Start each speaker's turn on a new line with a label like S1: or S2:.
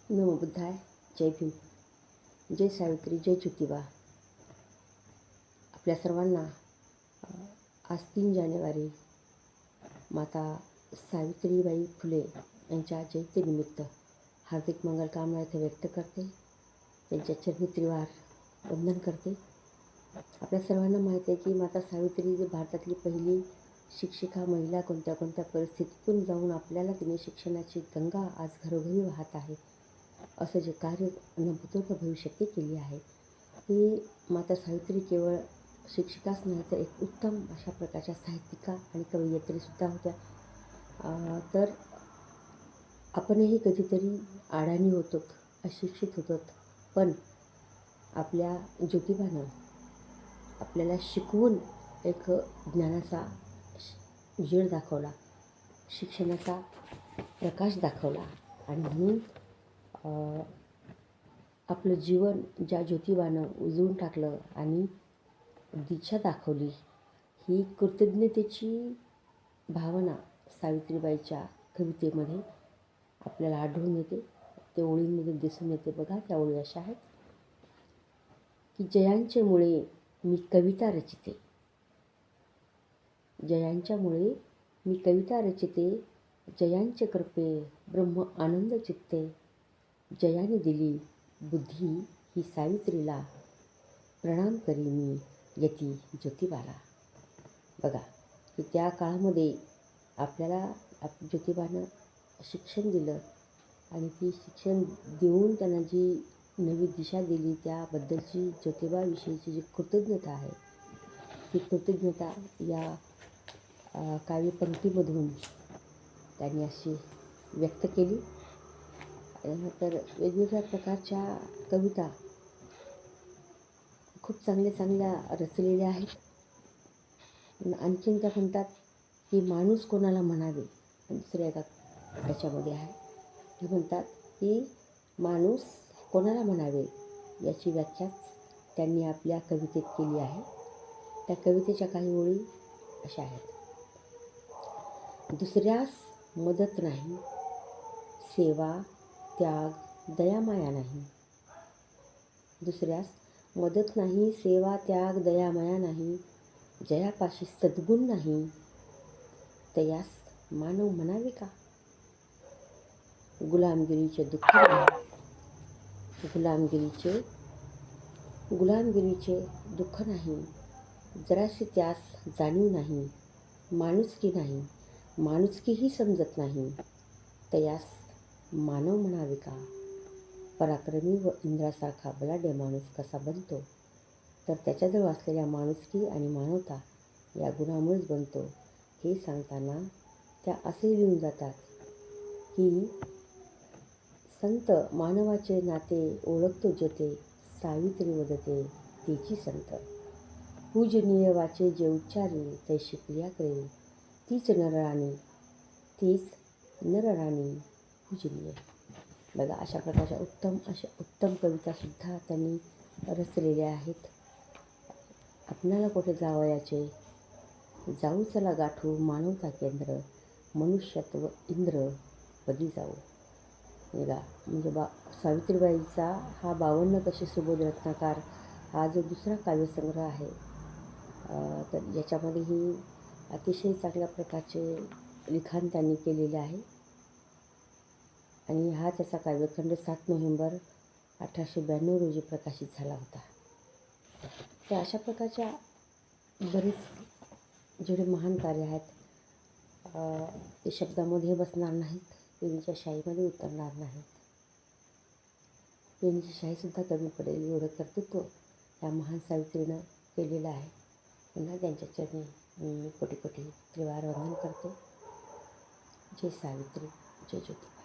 S1: नमो बुद्धाय. जय भीम. जय सावित्री. जय ज्योतिबा. आपल्या सर्वांना आज 3 जानेवारी माता सावित्रीबाई फुले यांच्या जयंतीनिमित्त हार्दिक मंगलकामना इथे व्यक्त करते. त्यांच्या चरणी त्रिवार वंदन करते. आपल्या सर्वांना माहीत आहे की माता सावित्री जी भारतातली पहिली शिक्षिका महिला कोणत्या कोणत्या परिस्थितीतून जाऊन आपल्याला तिने शिक्षणाची गंगा आज घरोघरी वाहत आहे. असं जे कार्य भूतपूर्व भविष्यात केली आहे. ही माता सावित्री केवळ शिक्षिकाच नाही तर एक उत्तम अशा प्रकारच्या साहित्यिका आणि कवयित्रीसुद्धा होत्या. तर आपणही कधीतरी अडाणी होतो, अशिक्षित होतो, पण आपल्या ज्योतिबानं आपल्याला शिकवून एक ज्ञानाचा उजेड दाखवला, शिक्षणाचा प्रकाश दाखवला आणि म्हणून आपलं जीवन ज्या ज्योतिबानं उजळून टाकलं आणि दिशा दाखवली, ही कृतज्ञतेची भावना सावित्रीबाईच्या कवितेमध्ये आपल्याला आढळून येते. त्या ओळींमध्ये दिसून येते. बघा, त्या ओळी अशा आहेत की जयांचे मुळे मी कविता रचिते, जयांच्या मुळे मी कविता रचिते, जयांचे कृपे ब्रह्म आनंद चित्ते, जयाने दिली बुद्धी ही सावित्रीला, प्रणाम करी मी यती ज्योतिबाला. बघा की त्या काळामध्ये आपल्याला ज्योतिबानं शिक्षण दिलं आणि ती शिक्षण देऊन त्यांना जी नवी दिशा दिली त्याबद्दलची ज्योतिबाविषयीची जी कृतज्ञता आहे, ती कृतज्ञता या काव्यपंक्तीमधून त्यांनी अशी व्यक्त केली. तर वेगवेगळ्या प्रकारच्या कविता खूप चांगल्या रचलेल्या आहेत. आणखीन त्या म्हणतात की माणूस कोणाला म्हणावे, दुसऱ्या एका त्याच्यामध्ये आहे ते म्हणतात की माणूस कोणाला म्हणावे याची व्याख्याच त्यांनी आपल्या कवितेत केली आहे. त्या कवितेच्या काही ओळी अशा आहेत. दुसऱ्यास मदत नाही, सेवा त्याग दयामाया नाही. दुसऱ्यास मदत नाही, सेवा त्याग दयामाया नाही. जयापाशी सद्गुण नाही, तयास मानव म्हणावे का. गुलामगिरीचे दुःख नाही, गुलामगिरीचे दुःख नाही. जराशी त्यास जाणीव नाही, माणुसकी नाही, माणुसकीही समजत नाही. तयास मानव म्हणावे का. पराक्रमी व इंद्रासारखा बलाढ्य माणूस कसा बनतो, तर त्याच्याजवळ असलेल्या माणुसकी आणि मानवता या गुणामुळेच बनतो. हे सांगताना त्या असे लिहून जातात की संत मानवाचे नाते ओळखतो जेथे, सावित्री वदते तेची संत. पूजनीय वाचे जे उच्चारे, तैशी क्रिया करे, तीच नरराणी पूजनीय. बघा, अशा प्रकारच्या उत्तम कवितासुद्धा त्यांनी रचलेल्या आहेत. आपणाला कुठे जावयाचे, जाऊ चला गाठू मानवता केंद्र, मनुष्यत्व इंद्र पदी जाऊ. बघा, म्हणजे सावित्रीबाईचा हा 52 कशी सुबोध रत्नाकर हा जो दुसरा काव्यसंग्रह आहे, तर याच्यामध्येही अतिशय चांगल्या प्रकारचे लिखाण त्यांनी केलेले आहे. आणि हा त्याचा काव्यखंड 7 नोव्हेंबर 1892 रोजी प्रकाशित झाला होता. तर अशा प्रकारच्या बरेच जेवढे महान कार्य आहेत ते शब्दामध्ये बसणार नाहीत, पेनीच्या शाईमध्ये उतरणार नाहीत. पेनीची शाईसुद्धा कमी पडेल एवढं कर्तृत्व या महान सावित्रीनं केलेलं आहे. पुन्हा त्यांच्या चरणी मी कोटी कोटी त्रिवार वंदन करते. जय सावित्री. जय ज्योती.